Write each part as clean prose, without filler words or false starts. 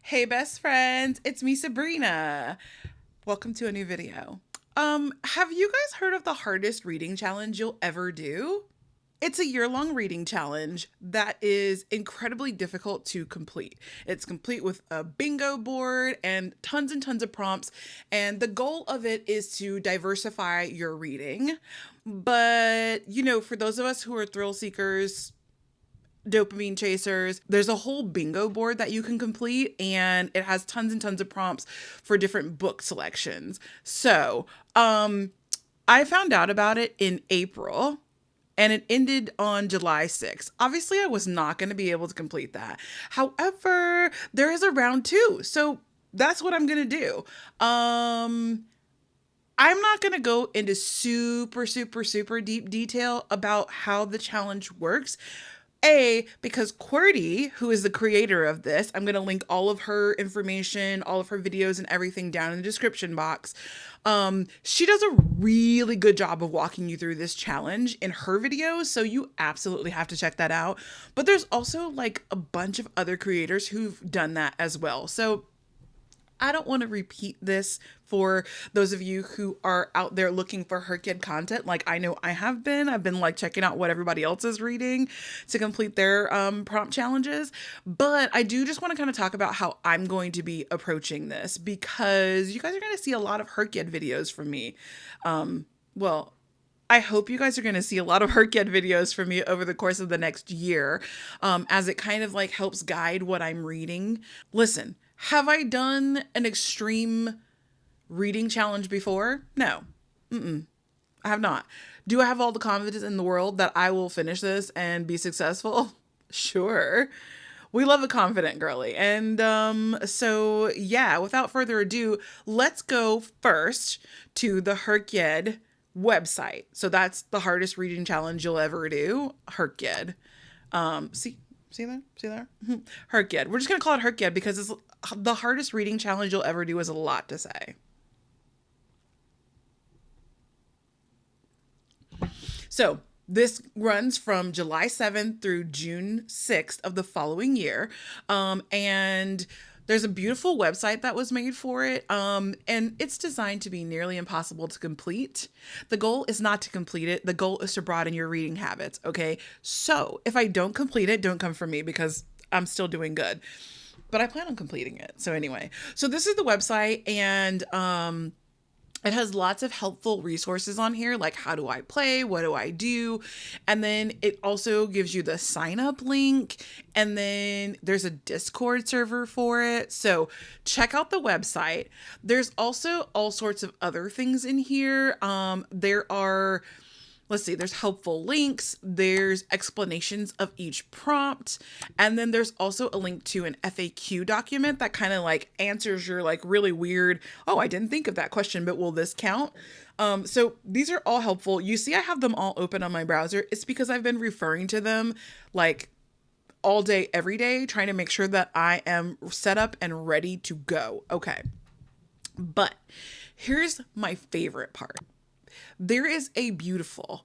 Hey best friends, it's me Sabrina. Welcome to a new video. Have you guys heard of the hardest reading challenge you'll ever do? It's a year-long reading challenge that is incredibly difficult to complete. It's complete with a bingo board and tons of prompts, and the goal of it is to diversify your reading. But, for those of us who are thrill seekers, dopamine chasers, there's a whole bingo board that you can complete, and it has tons and tons of prompts for different book selections. I found out about it in April and it ended on July 6th. Obviously, I was not going to be able to complete that. However, there is a round two. So that's what I'm going to do. I'm not going to go into super deep detail about how the challenge works. Because QWERTY, who is the creator of this, I'm going to link all of her information, all of her videos and everything down in the description box. She does a really good job of walking you through this challenge in her videos, so you absolutely have to check that out. But there's also like a bunch of other creators who've done that as well. So I don't want to repeat this for those of you who are out there looking for hercyed content. Like I know I have been. I've been like checking out what everybody else is reading to complete their prompt challenges. But I do just want to kind of talk about how I'm going to be approaching this, because you guys are going to see a lot of hercyed videos from me. Well, I hope you guys are going to see a lot of hercyed videos from me over the course of the next year, as it kind of like helps guide what I'm reading. Listen, have I done an extreme reading challenge before? No. I have not. Do I have all the confidence in the world that I will finish this and be successful? Sure. We love a confident girly. And so yeah, without further ado, let's go first to the hercyed website. So that's the hardest reading challenge you'll ever do, hercyed. See there? See there? hercyed. We're just going to call it hercyed because it's the hardest reading challenge you'll ever do is a lot to say. So this runs from July 7th through June 6th of the following year. And there's a beautiful website that was made for it, and it's designed to be nearly impossible to complete. The goal is not to complete it. The goal is to broaden your reading habits, okay? So if I don't complete it, don't come for me because I'm still doing good. But I plan on completing it. So anyway, so this is the website, and it has lots of helpful resources on here, like how do I play, what do I do, and then it also gives you the sign up link, and then there's a Discord server for it. So check out the website. There's also all sorts of other things in here. Let's see, there's helpful links, there's explanations of each prompt, and then there's also a link to an FAQ document that kind of like answers your like really weird, oh, I didn't think of that question, but will this count? So these are all helpful. You see I have them all open on my browser. It's because I've been referring to them like all day, every day, trying to make sure that I am set up and ready to go. Okay. But here's my favorite part. There is a beautiful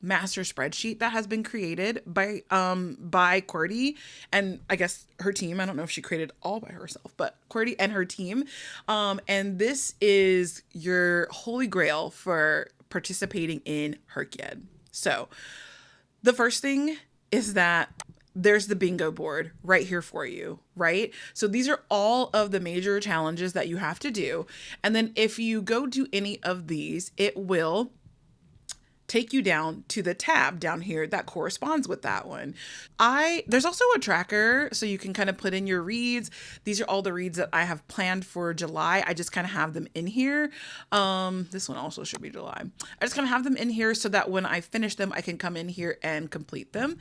master spreadsheet that has been created by QWERTY and I guess her team. I don't know if she created all by herself, but QWERTY and her team. And this is your holy grail for participating in hercyed. So the first thing is that there's the bingo board right here for you, right? So these are all of the major challenges that you have to do. And then if you go to any of these, it will take you down to the tab down here that corresponds with that one. There's also a tracker so you can kind of put in your reads. These are all the reads that I have planned for July. I just kind of have them in here. This one also should be July. I just kind of have them in here so that when I finish them, I can come in here and complete them.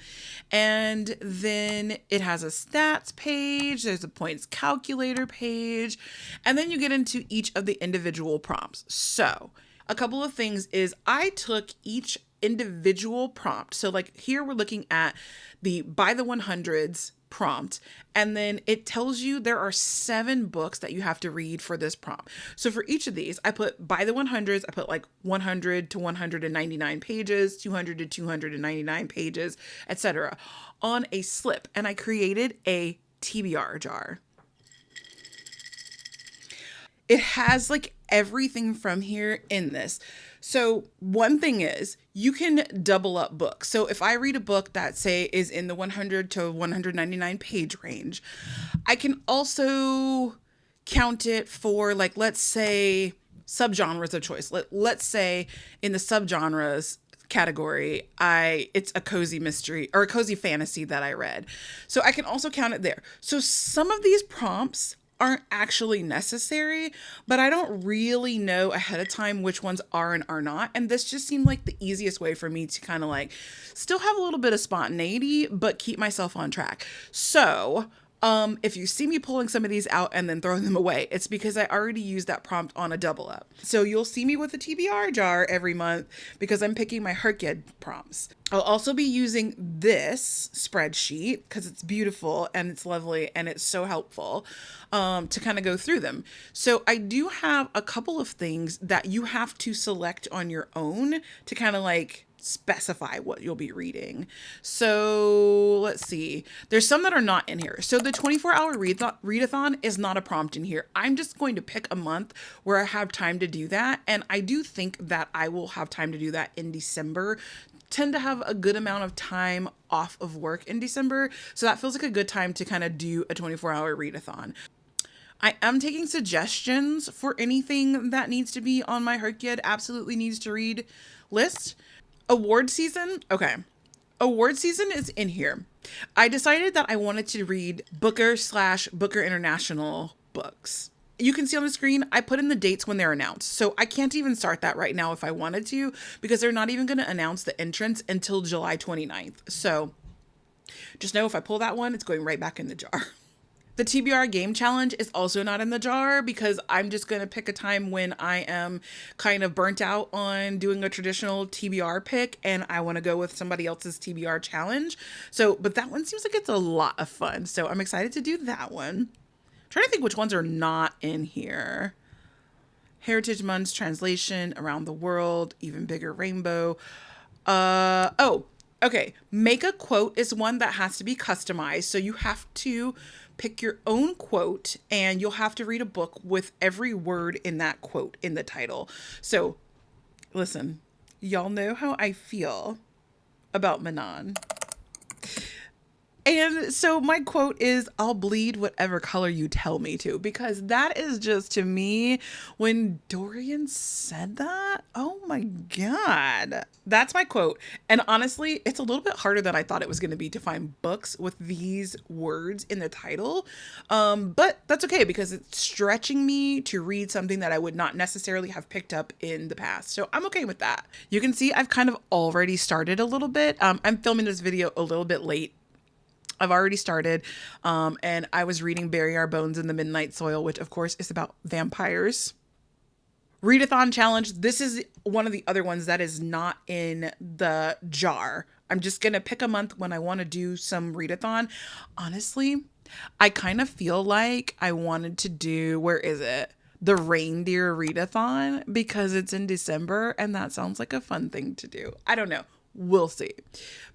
And then it has a stats page. There's a points calculator page. And then you get into each of the individual prompts. So a couple of things is I took each individual prompt. So like here we're looking at the by the 100s prompt, and then it tells you there are 7 books that you have to read for this prompt. So for each of these, I put by the 100s, I put like 100 to 199 pages, 200 to 299 pages, etc. on a slip, and I created a TBR jar. It has like everything from here in this. So one thing is you can double up books. So if I read a book that say is in the 100 to 199 page range, I can also count it for, like, let's say subgenres of choice. Let's say in the subgenres category, it's a cozy mystery or a cozy fantasy that I read. So I can also count it there. So some of these prompts aren't actually necessary, but I don't really know ahead of time which ones are and are not. And this just seemed like the easiest way for me to kind of like still have a little bit of spontaneity, but keep myself on track. So if you see me pulling some of these out and then throwing them away, it's because I already used that prompt on a double up. So you'll see me with a TBR jar every month because I'm picking my hrcyed prompts. I'll also be using this spreadsheet because it's beautiful and it's lovely and it's so helpful to kind of go through them. So I do have a couple of things that you have to select on your own to kind of like specify what you'll be reading. So let's see. There's some that are not in here. So the 24-hour readathon is not a prompt in here. I'm just going to pick a month where I have time to do that. And I do think that I will have time to do that in December. Tend to have a good amount of time off of work in December. So that feels like a good time to kind of do a 24-hour readathon. I am taking suggestions for anything that needs to be on my hrcyed absolutely needs to read list. Award season. Okay. Award season is in here. I decided that I wanted to read Booker/Booker International books. You can see on the screen, I put in the dates when they're announced. So I can't even start that right now if I wanted to, because they're not even going to announce the entrance until July 29th. So just know if I pull that one, it's going right back in the jar. The TBR game challenge is also not in the jar because I'm just going to pick a time when I am kind of burnt out on doing a traditional TBR pick and I want to go with somebody else's TBR challenge. So, but that one seems like it's a lot of fun. So I'm excited to do that one. I'm trying to think which ones are not in here. Heritage Month's translation, Around the World, Even Bigger Rainbow. Okay. Make a quote is one that has to be customized. So you have to pick your own quote and you'll have to read a book with every word in that quote in the title. So listen, y'all know how I feel about Manon. And so my quote is, I'll bleed whatever color you tell me to, because that is just, to me, when Dorian said that, oh my God, that's my quote. And honestly, it's a little bit harder than I thought it was going to be to find books with these words in the title. But that's okay because it's stretching me to read something that I would not necessarily have picked up in the past. So I'm okay with that. You can see I've kind of already started a little bit. I'm filming this video a little bit late. I've already started, and I was reading Bury Our Bones in the Midnight Soil, which of course is about vampires. Readathon challenge. This is one of the other ones that is not in the jar. I'm just going to pick a month when I want to do some readathon. Honestly, I kind of feel like I wanted to do, where is it? The reindeer readathon, because it's in December and that sounds like a fun thing to do. I don't know. We'll see.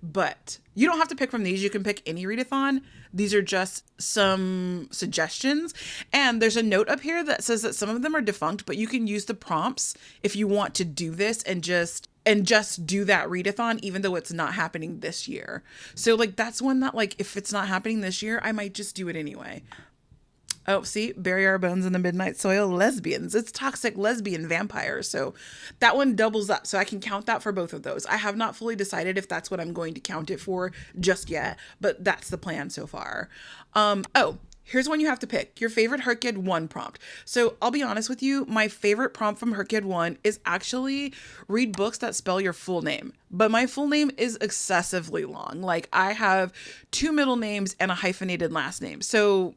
But you don't have to pick from these. You can pick any readathon. These are just some suggestions. And there's a note up here that says that some of them are defunct, but you can use the prompts if you want to do this and just do that readathon, even though it's not happening this year. So like, that's one that, like, if it's not happening this year, I might just do it anyway. Oh, see, Bury Our Bones in the Midnight Soil, lesbians. It's toxic lesbian vampires. So that one doubles up. So I can count that for both of those. I have not fully decided if that's what I'm going to count it for just yet, but that's the plan so far. Here's one you have to pick. Your favorite hrcyed 1 prompt. So I'll be honest with you, my favorite prompt from hrcyed 1 is actually read books that spell your full name. But my full name is excessively long. Like, I have 2 middle names and a hyphenated last name. So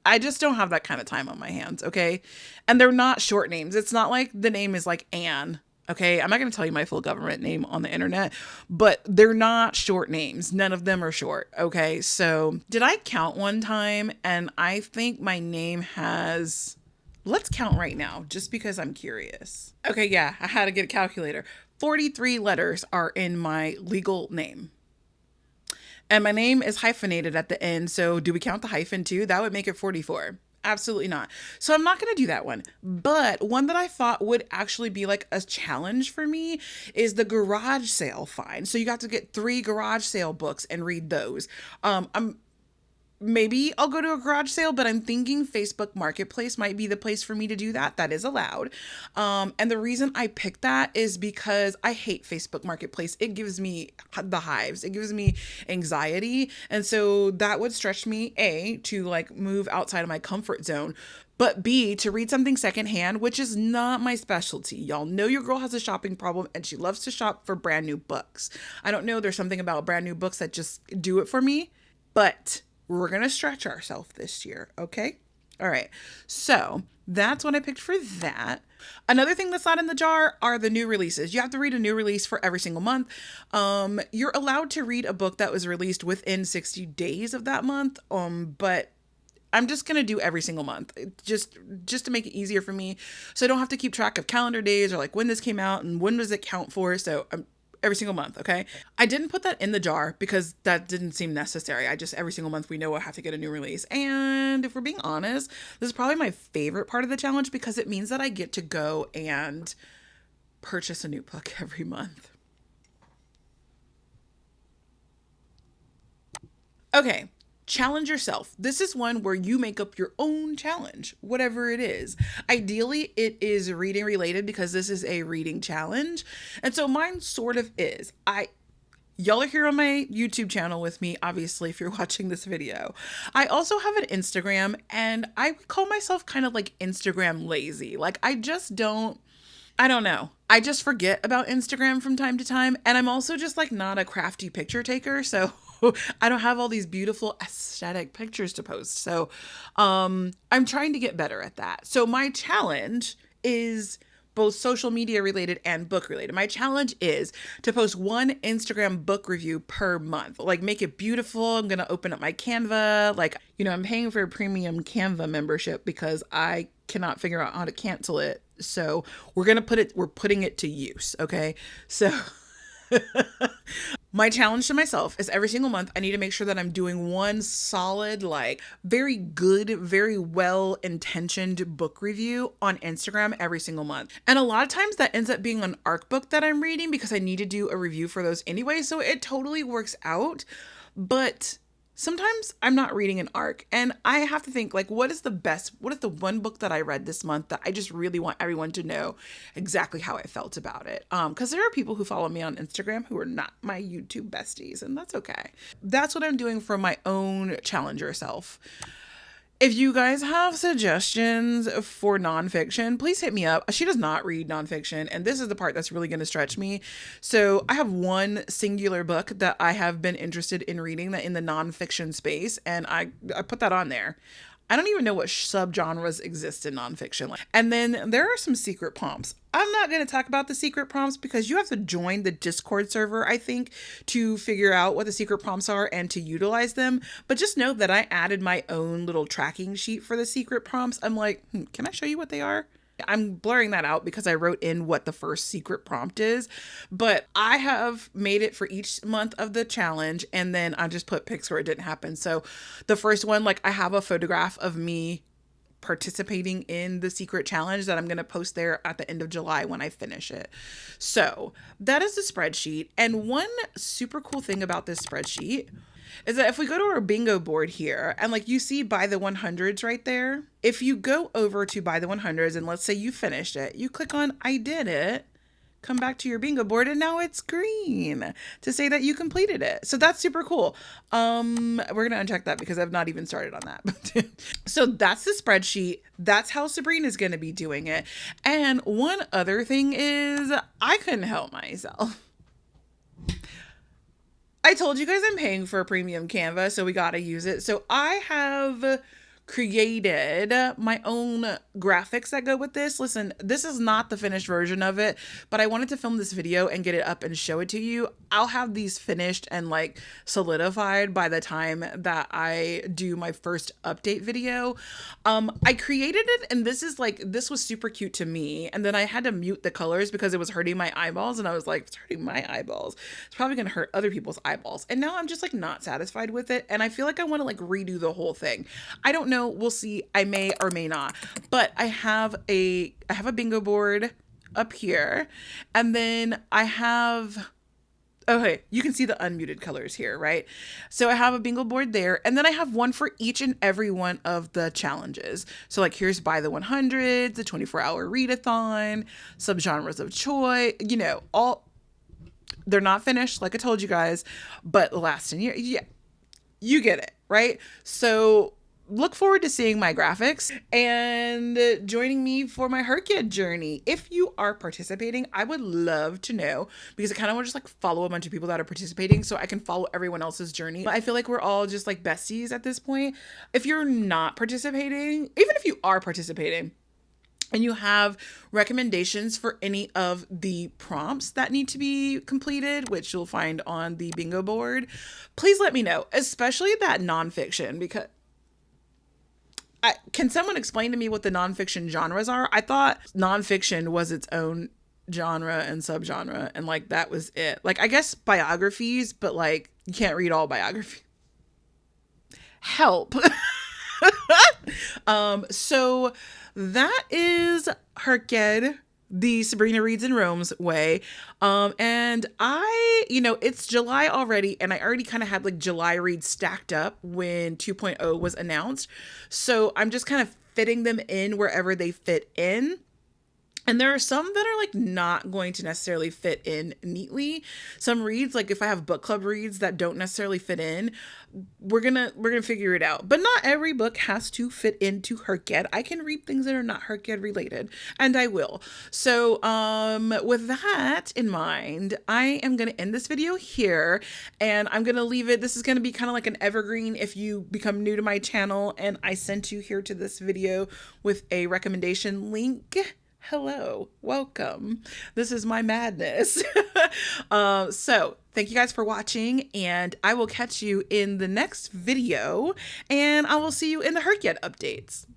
I just don't have that kind of time on my hands, okay? And they're not short names. It's not like the name is like Anne, okay? I'm not going to tell you my full government name on the internet, but they're not short names. None of them are short, okay? So did I count one time? And I think my name has, let's count right now, just because I'm curious. Okay, yeah, I had to get a calculator. 43 letters are in my legal name. And my name is hyphenated at the end, so do we count the hyphen too? That would make it 44. Absolutely not. So I'm not going to do that one. But one that I thought would actually be like a challenge for me is the garage sale find. So you got to get 3 garage sale books and read those. I'm maybe I'll go to a garage sale, but I'm thinking Facebook Marketplace might be the place for me to do that. That is allowed. And the reason I picked that is because I hate Facebook Marketplace. It gives me the hives. It gives me anxiety. And so that would stretch me, A, to like move outside of my comfort zone, but B, to read something secondhand, which is not my specialty. Y'all know your girl has a shopping problem and she loves to shop for brand new books. I don't know. There's something about brand new books that just do it for me, but we're going to stretch ourselves this year, okay? All right. So that's what I picked for that. Another thing that's not in the jar are the new releases. You have to read a new release for every single month. You're allowed to read a book that was released within 60 days of that month, but I'm just going to do every single month just to make it easier for me. So I don't have to keep track of calendar days or like when this came out and when does it count for. So every single month, okay? I didn't put that in the jar because that didn't seem necessary. I just, every single month we know I have to get a new release. And if we're being honest, this is probably my favorite part of the challenge because it means that I get to go and purchase a new book every month. Okay. Challenge yourself. This is one where you make up your own challenge, whatever it is. Ideally, it is reading related because this is a reading challenge. And so mine sort of is. Y'all are here on my YouTube channel with me, obviously, if you're watching this video. I also have an Instagram and I call myself kind of like Instagram lazy. Like I don't know. I just forget about Instagram from time to time. And I'm also just like not a crafty picture taker. So I don't have all these beautiful aesthetic pictures to post. So I'm trying to get better at that. So my challenge is both social media related and book related. My challenge is to post 1 Instagram book review per month. Like make it beautiful. I'm going to open up my Canva. Like, I'm paying for a premium Canva membership because I cannot figure out how to cancel it. So we're putting it to use. Okay. So my challenge to myself is every single month, I need to make sure that I'm doing one solid, like very good, very well intentioned book review on Instagram every single month. And a lot of times that ends up being an ARC book that I'm reading because I need to do a review for those anyway. So it totally works out. But sometimes I'm not reading an ARC and I have to think like, what is the one book that I read this month that I just really want everyone to know exactly how I felt about it. Because there are people who follow me on Instagram who are not my YouTube besties, and that's okay. That's what I'm doing for my own challenge yourself. If you guys have suggestions for nonfiction, please hit me up. She does not read nonfiction, and this is the part that's really going to stretch me. So I have one singular book that I have been interested in reading that in the nonfiction space, and I put that on there. I don't even know what subgenres exist in nonfiction. And then there are some secret prompts. I'm not going to talk about the secret prompts because you have to join the Discord server, I think, to figure out what the secret prompts are and to utilize them. But just know that I added my own little tracking sheet for the secret prompts. I'm like, can I show you what they are? I'm blurring that out because I wrote in what the first secret prompt is, but I have made it for each month of the challenge. And then I just put pics where it didn't happen. So the first one, like I have a photograph of me participating in the secret challenge that I'm going to post there at the end of July when I finish it. So that is the spreadsheet. And one super cool thing about this spreadsheet is that if we go to our bingo board here and like you see by the 100s right there, if you go over to by the 100s and let's say you finished it, you click on I did it, come back to your bingo board and now it's green to say that you completed it. So that's super cool. We're going to uncheck that because I've not even started on that. So that's the spreadsheet. That's how Sabrina's going to be doing it. And one other thing is I couldn't help myself. I told you guys I'm paying for a premium Canva, so we got to use it. So I have created my own graphics that go with this. Listen, this is not the finished version of it, but I wanted to film this video and get it up and show it to you. I'll have these finished and like solidified by the time that I do my first update video. I created it and this was super cute to me. And then I had to mute the colors because it was hurting my eyeballs. And I was like, it's hurting my eyeballs. It's probably going to hurt other people's eyeballs. And now I'm just like not satisfied with it. And I feel like I want to like redo the whole thing. I don't know know. We'll see. I may or may not. But I have a bingo board up here. And then I have, okay, you can see the unmuted colors here, right? So I have a bingo board there, and then I have one for each and every one of the challenges. So like here's by the 100, the 24-hour readathon, subgenres of choice, you know, all, they're not finished, like I told you guys, but last in year, yeah, you get it, right? So look forward to seeing my graphics and joining me for my hercyed journey. If you are participating, I would love to know, because I kind of want to just like follow a bunch of people that are participating so I can follow everyone else's journey. I feel like we're all just like besties at this point. If you're not participating, even if you are participating, and you have recommendations for any of the prompts that need to be completed, which you'll find on the bingo board, please let me know, especially that nonfiction, because can someone explain to me what the nonfiction genres are? I thought nonfiction was its own genre and subgenre, and like that was it. Like I guess biographies, but like you can't read all biography. Help. So that is hercyed, the Sabrina Reads and Roams way. And I, you know, it's July already, and I already kind of had like July reads stacked up when 2.0 was announced. So I'm just kind of fitting them in wherever they fit in. And there are some that are like not going to necessarily fit in neatly. Some reads, like if I have book club reads that don't necessarily fit in, we're gonna figure it out. But not every book has to fit into hercyed. I can read things that are not hercyed related, and I will. So with that in mind, I am gonna end this video here, and I'm gonna leave it. This is gonna be kind of like an evergreen if you become new to my channel and I sent you here to this video with a recommendation link. Hello, welcome. This is my madness. So thank you guys for watching, and I will catch you in the next video, and I will see you in the hercyed updates.